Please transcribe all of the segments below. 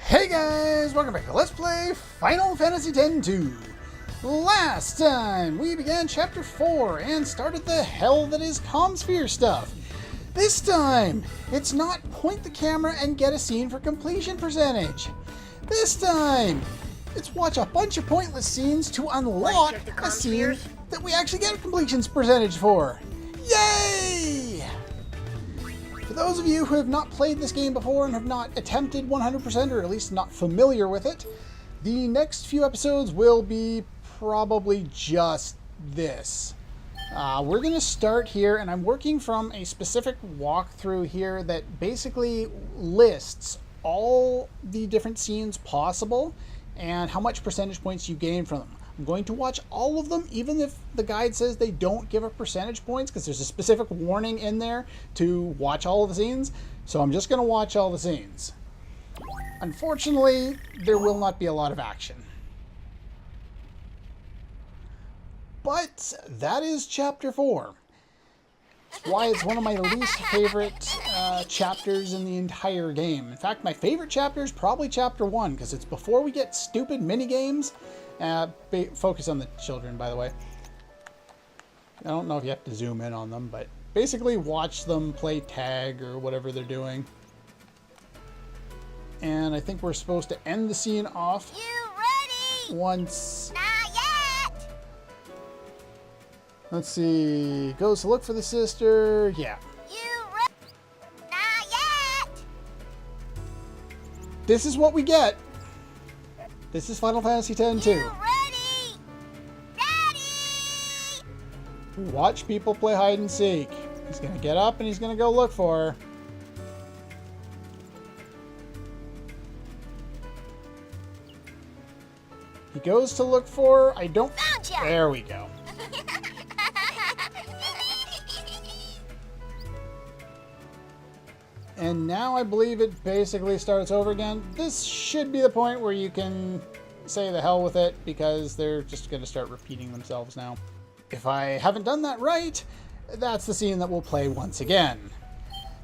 Hey guys, welcome back to Let's Play Final Fantasy X-2. Last time we began Chapter 4 and started the hell that is commsphere stuff. This time, it's not point the camera and get a scene for completion percentage. This time, it's watch a bunch of pointless scenes to unlock a scene that we actually get a completion percentage for. Yay! For those of you who have not played this game before and have not attempted 100%, or at least not familiar with it, the next few episodes will be probably just this. We're going to start here, and I'm working from a specific walkthrough here that basically lists all the different scenes possible and how much percentage points you gain from them. I'm going to watch all of them, even if the guide says they don't give a percentage points, because there's a specific warning in there to watch all of the scenes. So I'm just going to watch all the scenes. Unfortunately, there will not be a lot of action. But that is Chapter 4. That's why it's one of my least favorite chapters in the entire game. In fact, my favorite chapter is probably Chapter 1, because it's before we get stupid mini-games. Focus on the children, by the way. I don't know if you have to zoom in on them, but basically watch them play tag or whatever they're doing. And I think we're supposed to end the scene off. You ready? Once. Not yet. Let's see. Goes to look for the sister. Yeah. You ready? Not yet. This is what we get. This is Final Fantasy X-2. You ready? Daddy! We watch people play hide and seek. He's gonna get up and he's gonna go look for her. He goes to look for her. I don't. Found ya. There we go. And now I believe it basically starts over again. This should be the point where you can say the hell with it, because they're just going to start repeating themselves now. If I haven't done that right, that's the scene that we'll play once again.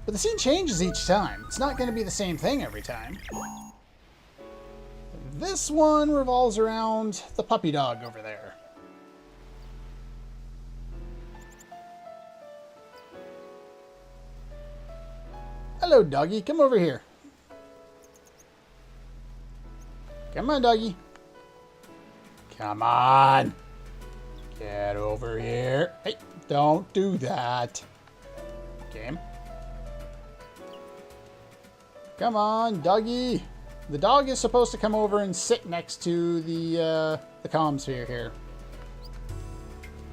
But the scene changes each time. It's not going to be the same thing every time. This one revolves around the puppy dog over there. Hello, doggy. Come over here. Come on, doggy. Come on. Get over here. Hey, don't do that. Okay. Come on, doggy. The dog is supposed to come over and sit next to the commsphere here.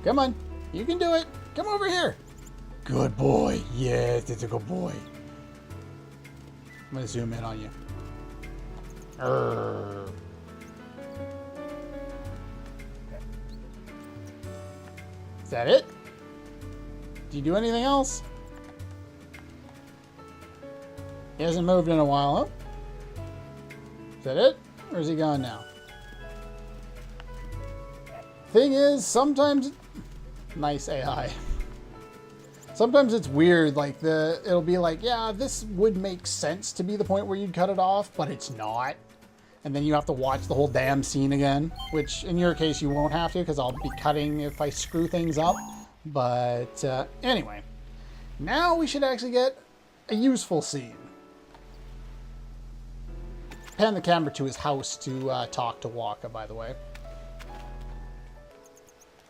Come on. You can do it. Come over here. Good boy. Yes, it's a good boy. I'm going to zoom in on you. Arrgh. Is that it? Did you do anything else? He hasn't moved in a while, huh? Is that it? Or is he gone now? Thing is, sometimes... Nice AI. Sometimes it's weird, like it'll be like, yeah, this would make sense to be the point where you'd cut it off, but it's not. And then you have to watch the whole damn scene again, which in your case you won't have to, because I'll be cutting if I screw things up. But anyway, now we should actually get a useful scene. Pan the camera to his house to talk to Waka, by the way.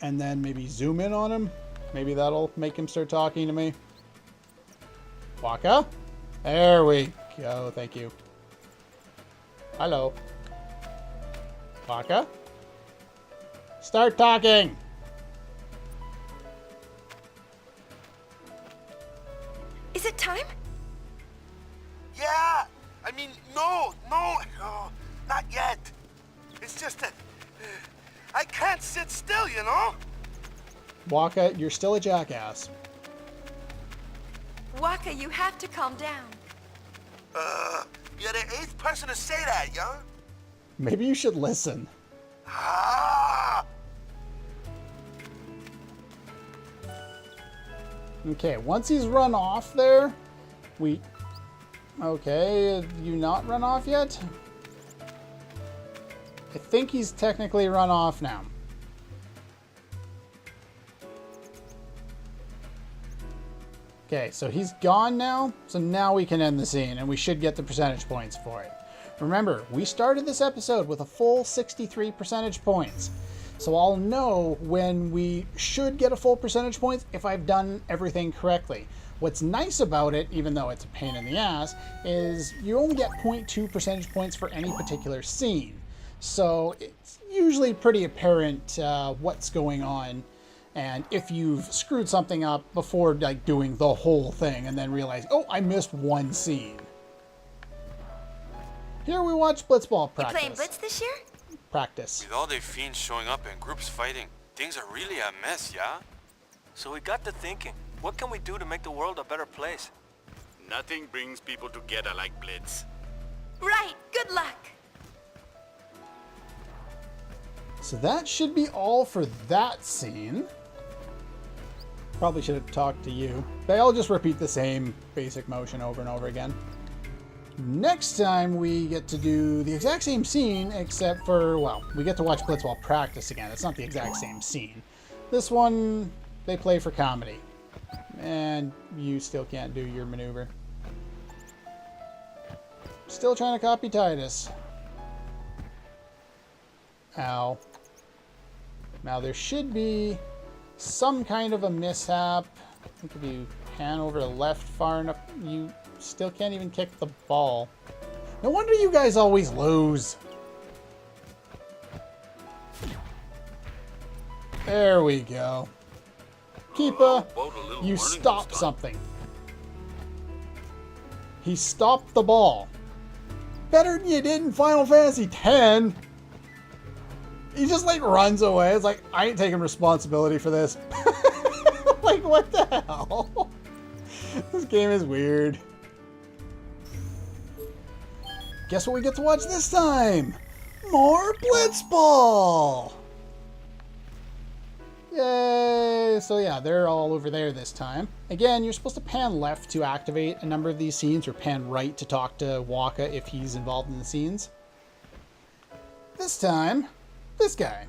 And then maybe zoom in on him. Maybe that'll make him start talking to me. Waka? There we go. Thank you. Hello. Waka? Start talking! Is it time? Yeah! I mean, no, not yet. It's just that I can't sit still, you know? Waka, you're still a jackass. Waka, you have to calm down. You're the 8th person to say that, yeah? Maybe you should listen. Ah! Okay, once he's run off there, we... Okay, you not run off yet? I think he's technically run off now. Okay, so he's gone now. So now we can end the scene, and we should get the percentage points for it. Remember, we started this episode with a full 63 percentage points. So I'll know when we should get a full percentage points if I've done everything correctly. What's nice about it, even though it's a pain in the ass, is you only get 0.2 percentage points for any particular scene. So it's usually pretty apparent what's going on, and if you've screwed something up before like doing the whole thing and then realize, oh, I missed one scene. Here we watch Blitzball practice. You playing Blitz this year? Practice. With all the fiends showing up and groups fighting, things are really a mess, yeah? So we got to thinking, what can we do to make the world a better place? Nothing brings people together like Blitz. Right. Good luck. So that should be all for that scene. Probably should have talked to you. But I'll just repeat the same basic motion over and over again. Next time we get to do the exact same scene, except for, well, we get to watch Blitzball practice again. It's not the exact same scene. This one, they play for comedy. And you still can't do your maneuver. Still trying to copy Titus. Ow. Now there should be some kind of a mishap. I think if you pan over left far enough, you still can't even kick the ball. No wonder you guys always lose. There we go. Keepa, you stopped something. He stopped the ball. Better than you did in Final Fantasy X. He just like runs away. It's like, I ain't taking responsibility for this. Like, what the hell? This game is weird. Guess what we get to watch this time? More Blitzball! Yay! So yeah, they're all over there this time. Again, you're supposed to pan left to activate a number of these scenes, or pan right to talk to Waka if he's involved in the scenes. This time, this guy.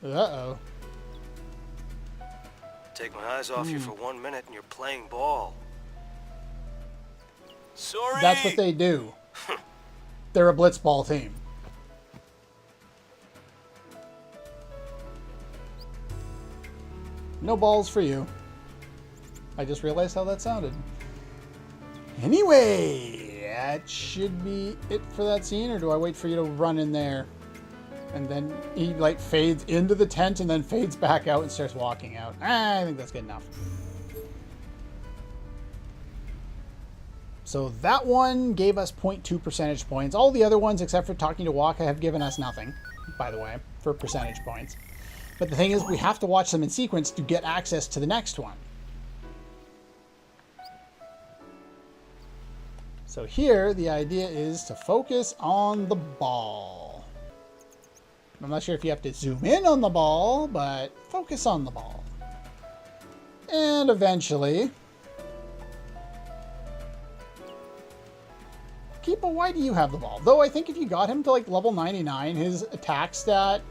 Uh-oh. Take my eyes off you for 1 minute and you're playing ball. Sorry! That's what they do. They're a Blitzball team. No balls for you. I just realized how that sounded. Anyway, that should be it for that scene, or do I wait for you to run in there? And then he like fades into the tent and then fades back out and starts walking out. I think that's good enough. So that one gave us 0.2 percentage points. All the other ones, except for talking to Waka, have given us nothing, by the way, for percentage points. But the thing is, we have to watch them in sequence to get access to the next one. So here, the idea is to focus on the ball. I'm not sure if you have to zoom in on the ball, but focus on the ball. And eventually... Keepa, why do you have the ball? Though I think if you got him to like level 99, his attack stat,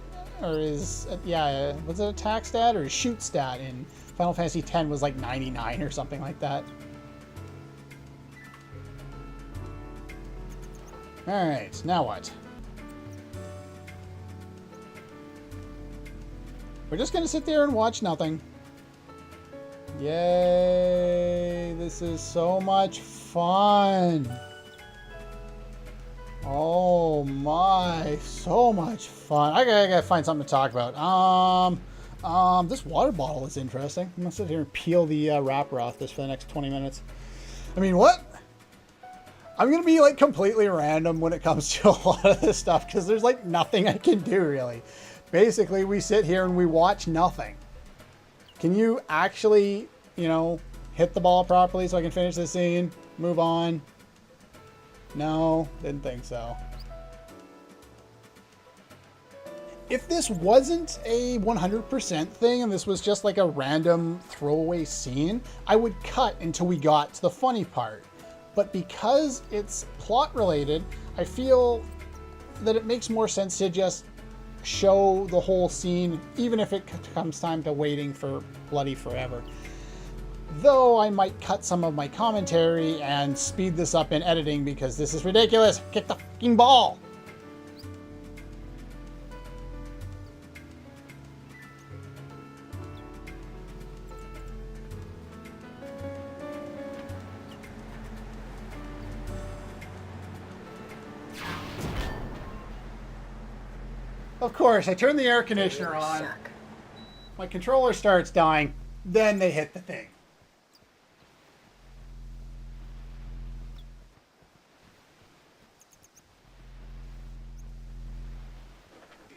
or his, yeah, was it attack stat or his shoot stat in Final Fantasy X was like 99 or something like that. Alright, now what? We're just gonna sit there and watch nothing. Yay! This is so much fun! Oh my, so much fun. I gotta find something to talk about. This water bottle is interesting. I'm gonna sit here and peel the wrapper off this for the next 20 minutes. I mean, what? I'm gonna be like completely random when it comes to a lot of this stuff because there's like nothing I can do really. Basically, we sit here and we watch nothing. Can you actually, you know, hit the ball properly so I can finish this scene, move on? No, didn't think so. If this wasn't a 100% thing and this was just like a random throwaway scene, I would cut until we got to the funny part. but because it's plot related, I feel that it makes more sense to just show the whole scene, even if it comes time to waiting for bloody forever. Though I might cut some of my commentary and speed this up in editing because this is ridiculous. Kick the fucking ball! Of course, I turn the air conditioner on. My controller starts dying. Then they hit the thing.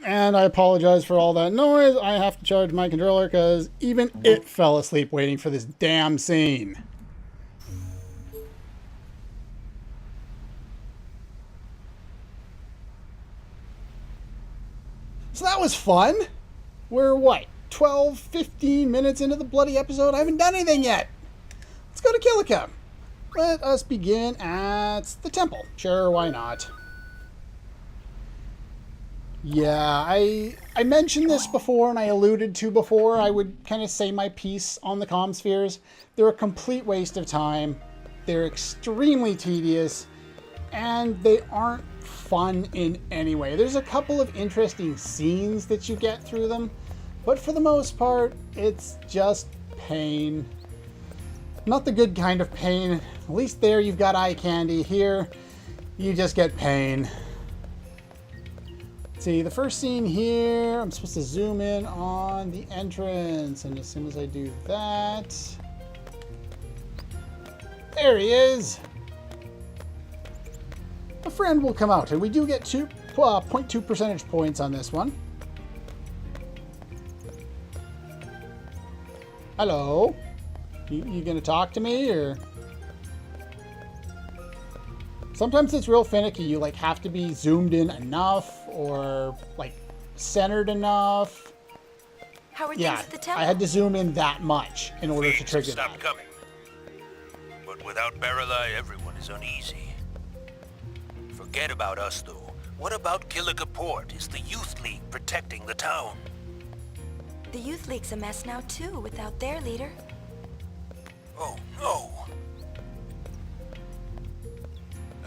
And I apologize for all that noise. I have to charge my controller because even it fell asleep waiting for this damn scene. So that was fun. We're what, 12, 15 minutes into the bloody episode? I haven't done anything yet. Let's go to Kilika. Let us begin at the temple. Sure, why not? Yeah, I mentioned this before and I alluded to before. I would kind of say my piece on the commspheres. They're a complete waste of time. They're extremely tedious and they aren't fun in any way. There's a couple of interesting scenes that you get through them, but for the most part, it's just pain. Not the good kind of pain. At least there you've got eye candy. Here, you just get pain. See, the first scene here, I'm supposed to zoom in on the entrance, and as soon as I do that, there he is. A friend will come out, and we do get 0.2 percentage points on this one. Hello? You gonna talk to me, or? Sometimes it's real finicky. You like have to be zoomed in enough, or like centered enough. How are things Yeah, at the temple? I had to zoom in that much in order to Fiends trigger have stopped that. coming. But without Baralai, everyone is uneasy. Forget about us, though. What about Kilika Port? Is the Youth League protecting the town? The Youth League's a mess now too, without their leader. Oh, no.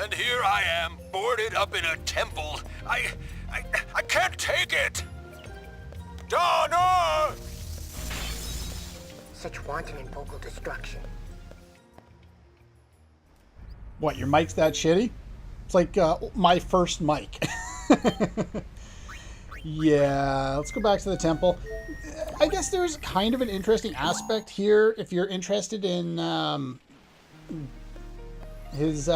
And here I am, boarded up in a temple. I can't take it! Donna! Such wanton and vocal destruction. What, your mic's that shitty? It's like my first mic. Yeah, let's go back to the temple. I guess there's kind of an interesting aspect here if you're interested in his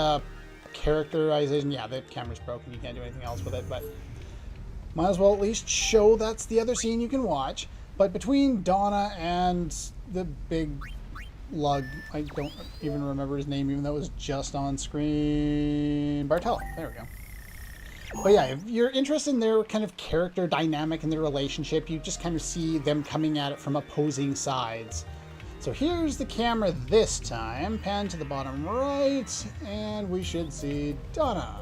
characterization. Yeah, the camera's broken. You can't do anything else with it, but might as well at least show that's the other scene you can watch. But between Donna and the big lug, I don't even remember his name, even though it was just on screen. Bartella. There we go. But yeah, if you're interested in their kind of character dynamic and their relationship, you just kind of see them coming at it from opposing sides. So here's the camera this time. Pan to the bottom right, and we should see Donna.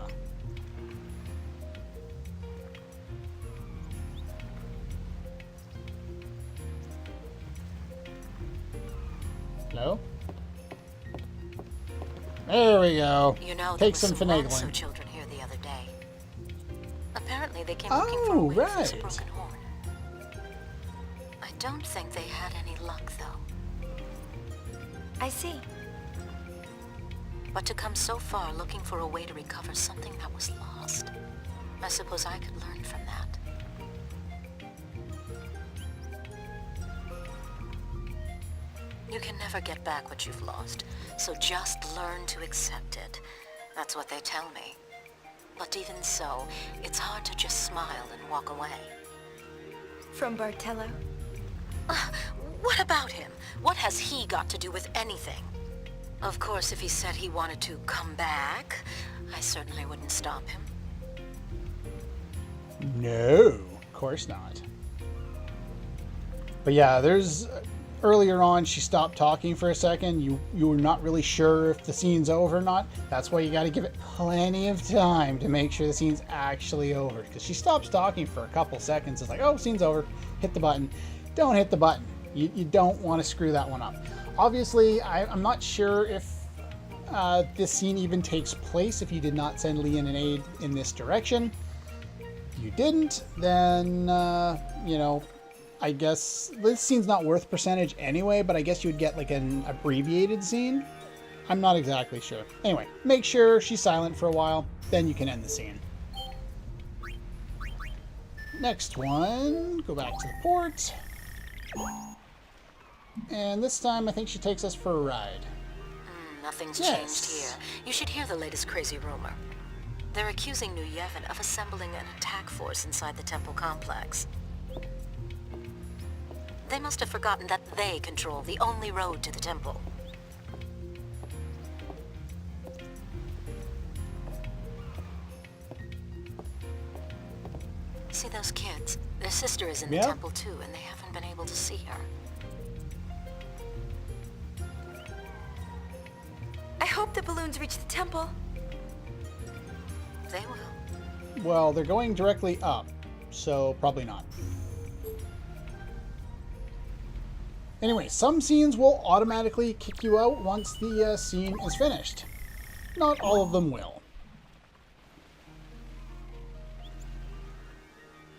Hello? There we go. You know, Take there some were some lonesome finagling. children here the other day. Apparently they came looking for a way to fix a broken horn. I don't think they had any luck, though. I see. But to come so far looking for a way to recover something that was lost, I suppose I could learn from that. You can never get back what you've lost, so just learn to accept it. That's what they tell me. But even so, it's hard to just smile and walk away. From Bartella? What about him? What has he got to do with anything? Of course, if he said he wanted to come back, I certainly wouldn't stop him. No, of course not. But yeah, there's earlier on she stopped talking for a second, you were not really sure if the scene's over or not. That's why you got to give it plenty of time to make sure the scene's actually over. Because she stops talking for a couple seconds. It's like, oh, scene's over. Hit the button. Don't hit the button. You don't want to screw that one up. Obviously, I'm not sure if this scene even takes place if you did not send Leon an aid in this direction. If you didn't, then, you know, I guess this scene's not worth percentage anyway, but I guess you would get like an abbreviated scene. I'm not exactly sure. Anyway, make sure she's silent for a while, then you can end the scene. Next one, go back to the port. And this time I think she takes us for a ride. Nothing's changed here. You should hear the latest crazy rumor. They're accusing New Yevon of assembling an attack force inside the temple complex. They must have forgotten that they control the only road to the temple. See those kids? Their sister is in the temple too, and they haven't been able to see her. I hope the balloons reach the temple. They will. Well, they're going directly up, so probably not. Anyway, some scenes will automatically kick you out once the scene is finished. Not all of them will.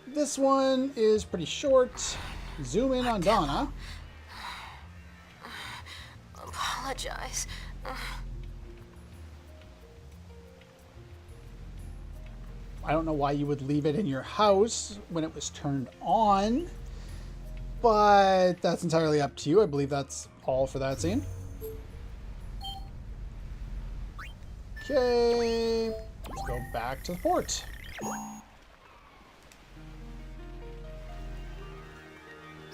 This one is pretty short. Zoom in on Donna. Apologize. I don't know why you would leave it in your house when it was turned on, but that's entirely up to you. I believe that's all for that scene. Okay, let's go back to the port.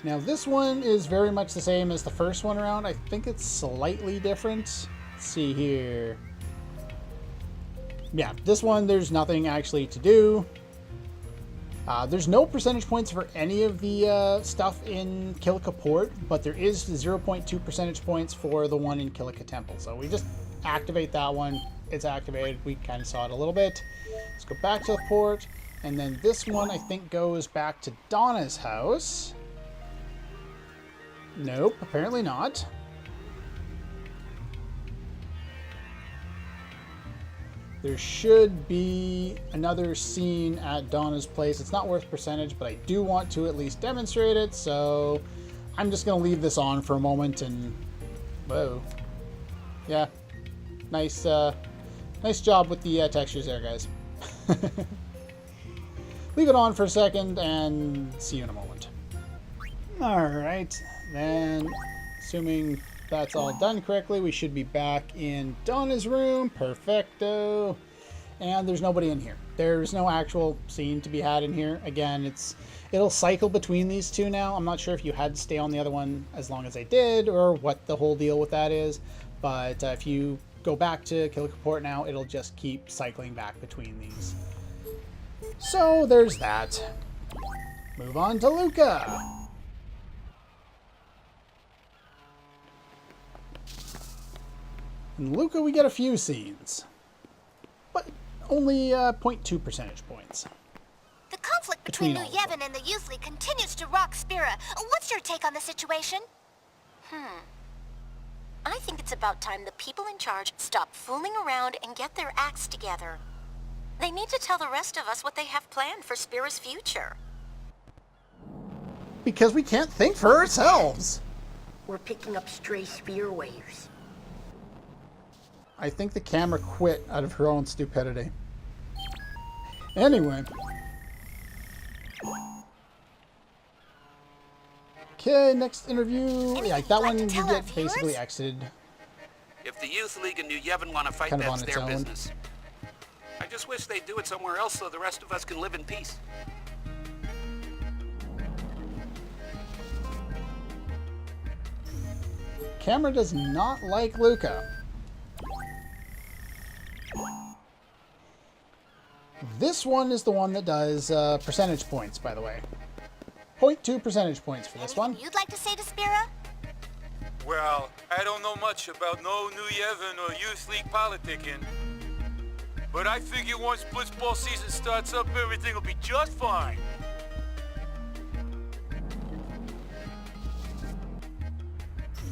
Now this one is very much the same as the first one around. I think it's slightly different. Let's see here. Yeah, this one there's nothing actually to do. There's no percentage points for any of the stuff in Kilika Port, but there is 0.2 percentage points for the one in Kilika Temple. So we just activate that one. It's activated. We kind of saw it a little bit. Let's go back to the port. And then this one I think goes back to Donna's house. Nope, apparently not. There should be another scene at Donna's place. It's not worth percentage, but I do want to at least demonstrate it, so I'm just going to leave this on for a moment and... Whoa. Yeah. Nice, nice job with the textures there, guys. Leave it on for a second and see you in a moment. Alright, then assuming that's all done correctly, we should be back in Donna's room. Perfecto. And there's nobody in here. There's no actual scene to be had in here. Again, it'll cycle between these two now. I'm not sure if you had to stay on the other one as long as I did or what the whole deal with that is. But if you go back to Kilika Port now, it'll just keep cycling back between these. So there's that. Move on to Luca. In Luca, we get a few scenes, but only 0.2 percentage points. The conflict between New Yevon and the Youth League continues to rock Spira. What's your take on the situation? I think it's about time the people in charge stop fooling around and get their acts together. They need to tell the rest of us what they have planned for Spira's future. Because we can't think for ourselves. We're picking up stray spear waves. I think the camera quit out of her own stupidity. Anyway. Okay, next interview. Yeah, that one you get basically exited. If the Youth League and New Yevon want to fight, Kind of that's on its their own. business. I just wish they'd do it somewhere else so the rest of us can live in peace. Camera does not like Luca. This one is the one that does percentage points, by the way. 0.2 percentage points for this one. You'd like to say to Spira? Well, I don't know much about no New Yevon or Youth League politicking. But I figure once blitzball season starts up, everything will be just fine.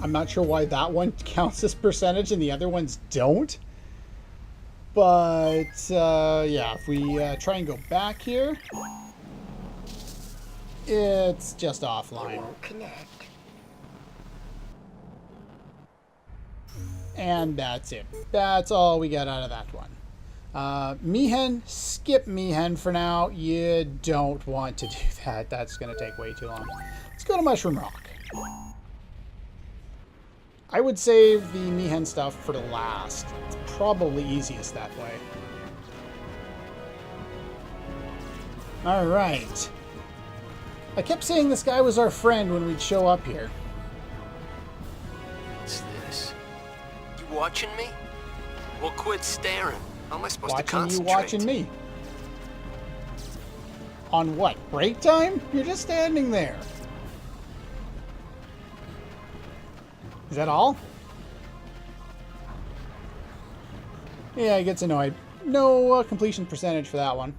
I'm not sure why that one counts as percentage and the other ones don't. But, yeah, if we try and go back here, it's just offline. Connect. And that's it. That's all we got out of that one. Mihen, skip Mihen for now. You don't want to do that. That's going to take way too long. Let's go to Mushroom Rock. I would save the Mihen stuff for the last. It's probably easiest that way. Alright. I kept saying this guy was our friend when we'd show up here. What's this? You watching me? Well, quit staring. How am I supposed to Watching you concentrate? watching me. On what? Break time? You're just standing there. Is that all? Yeah, he gets annoyed. No completion percentage for that one.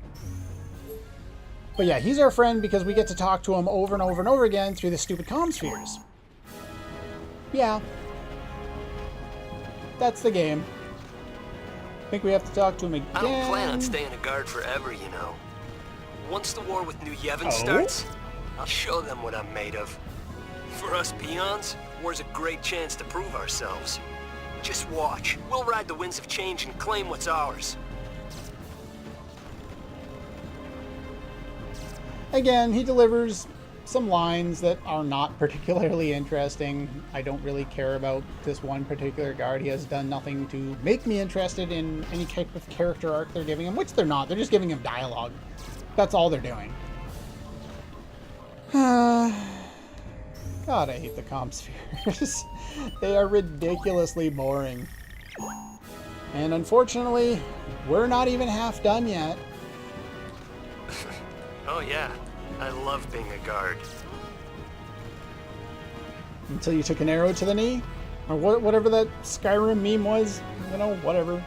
But yeah, he's our friend because we get to talk to him over and over and over again through the stupid commspheres. Yeah. That's the game. I think we have to talk to him again. I don't plan on staying a guard forever, you know. Once the war with New Yevon starts, I'll show them what I'm made of. For us peons, war's a great chance to prove ourselves. Just watch. We'll ride the winds of change and claim what's ours. Again, he delivers some lines that are not particularly interesting. I don't really care about this one particular guard. He has done nothing to make me interested in any type of character arc they're giving him, which they're not. They're just giving him dialogue. That's all they're doing. God, I hate the commspheres. They are ridiculously boring. And unfortunately, we're not even half done yet. Oh yeah, I love being a guard. Until you took an arrow to the knee? Or whatever that Skyrim meme was. You know, whatever.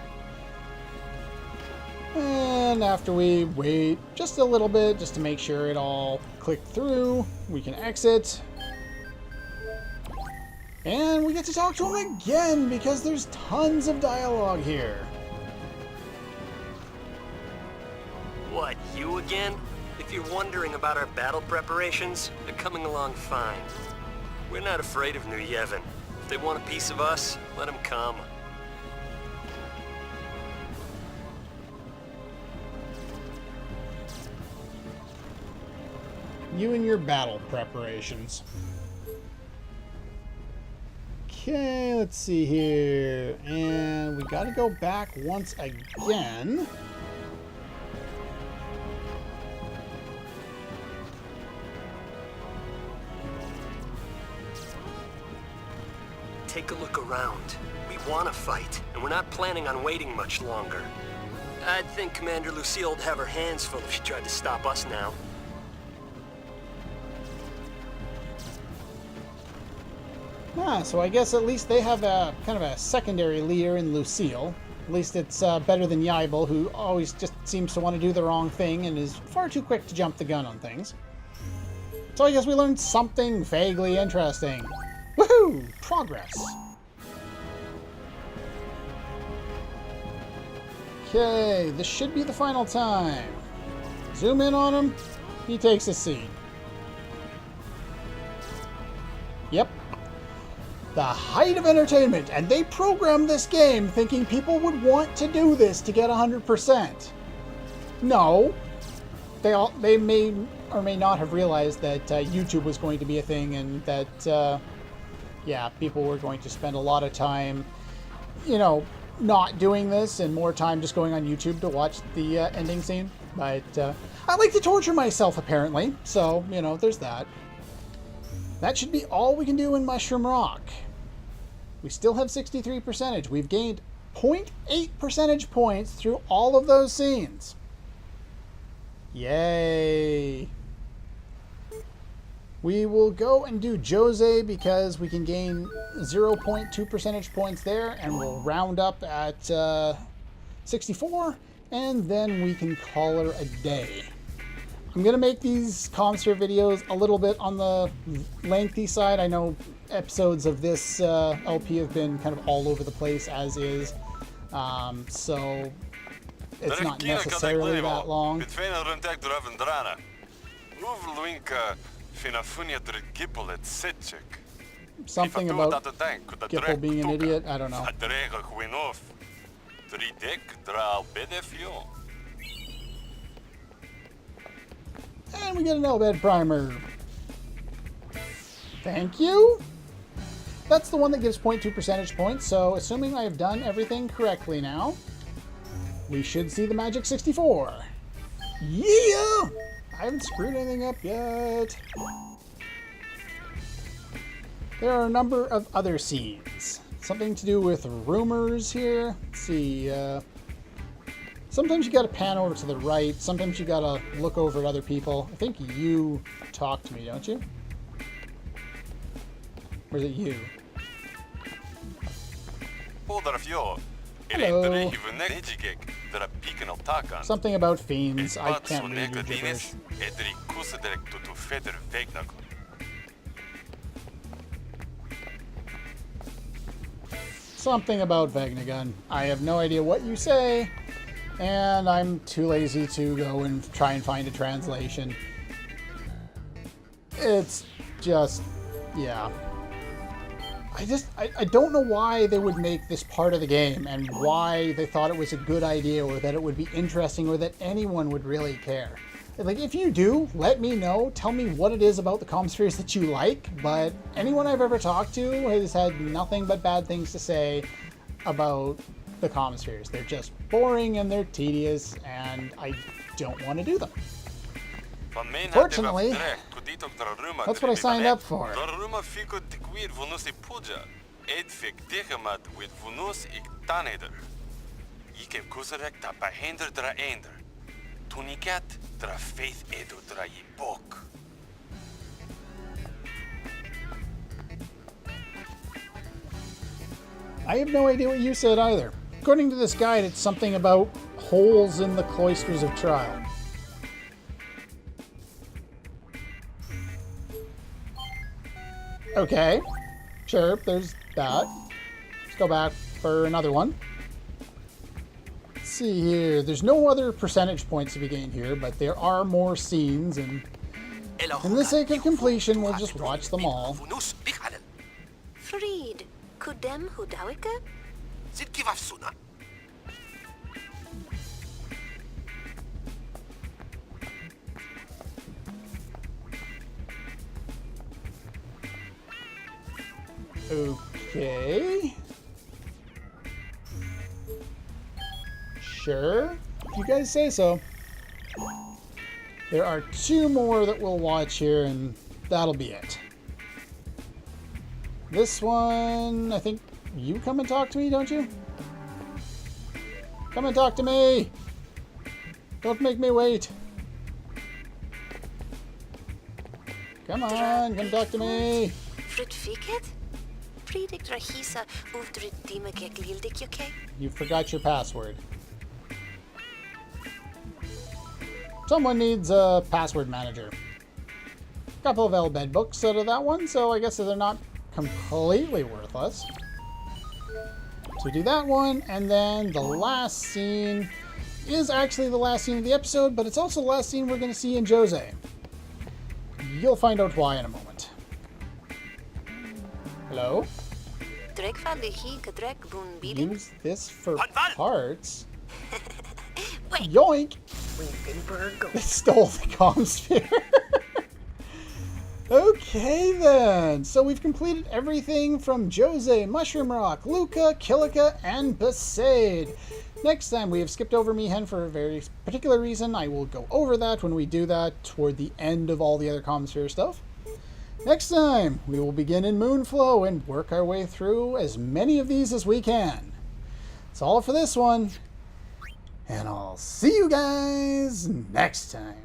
And after we wait just a little bit, just to make sure it all clicked through, we can exit. And we get to talk to him again, because there's tons of dialogue here. What, you again? If you're wondering about our battle preparations, they're coming along fine. We're not afraid of New Yevon. If they want a piece of us, let them come. You and your battle preparations. Okay, let's see here. And we gotta go back once again. Take a look around. We want to fight, and we're not planning on waiting much longer. I'd think Commander Lucille would have her hands full if she tried to stop us now. Ah, so I guess at least they have a kind of a secondary leader in Lucille. At least it's better than Yaibel, who always just seems to want to do the wrong thing and is far too quick to jump the gun on things. So I guess we learned something vaguely interesting. Woohoo! Progress! Okay, this should be the final time. Zoom in on him. He takes a seat. Yep. The height of entertainment, and they programmed this game thinking people would want to do this to get 100%. No. They may or may not have realized that YouTube was going to be a thing, and that, yeah, people were going to spend a lot of time, you know, not doing this, and more time just going on YouTube to watch the ending scene. But I like to torture myself, apparently, so, you know, there's that. That should be all we can do in Mushroom Rock. We still have 63%. We've gained 0.8 percentage points through all of those scenes. Yay. We will go and do Jose because we can gain 0.2 percentage points there, and we'll round up at 64, and then we can call her a day. I'm going to make these commsphere videos a little bit on the lengthy side. I know episodes of this LP have been kind of all over the place as is, so it's not necessarily that long. Something about Gipple being an idiot, I don't know. And we get an Elbed primer. Thank you. That's the one that gives 0.2 percentage points, so assuming I have done everything correctly now, we should see the magic 64. Yeah! I haven't screwed anything up yet. There are a number of other scenes. Something to do with rumors here. Let's see. Sometimes you gotta pan over to the right. Sometimes you gotta look over at other people. I think you talk to me, don't you? Or is it you? Hello. Something about fiends. I can't read your gibberish. Something about Vegnagun. I have no idea what you say, and I'm too lazy to go and try and find a translation. It's just, yeah. I don't know why they would make this part of the game and why they thought it was a good idea or that it would be interesting or that anyone would really care. Like, if you do, let me know. Tell me what it is about the commspheres that you like, but anyone I've ever talked to has had nothing but bad things to say about the commspheres. They're just boring and they're tedious, and I don't want to do them. Fortunately, that's what I signed up for. I have no idea what you said either. According to this guide, it's something about holes in the cloisters of trial. Okay, sure, there's that. Let's go back for another one. Let's see here. There's no other percentage points to be gained here, but there are more scenes, and in the sake of completion, we'll just watch them all. Fried, kudem hudawika? Okay. Sure. If you guys say so. There are two more that we'll watch here, and that'll be it. This one, I think you come and talk to me, don't you? Come and talk to me! Don't make me wait. Come on, come talk to me! You forgot your password. Someone needs a password manager. A couple of Elbed books out of that one, so I guess they're not completely worthless. So do that one, and then the last scene is actually the last scene of the episode, but it's also the last scene we're going to see in Jose. You'll find out why in a moment. Hello? Use this for parts. Yoink! They stole the commsphere. Okay then, so we've completed everything from Jose, Mushroom Rock, Luca, Kilika, and Besaid. Next time, we have skipped over Mihen for a very particular reason. I will go over that when we do that toward the end of all the other commsphere stuff. Next time, we will begin in Moonflow and work our way through as many of these as we can. That's all for this one, and I'll see you guys next time.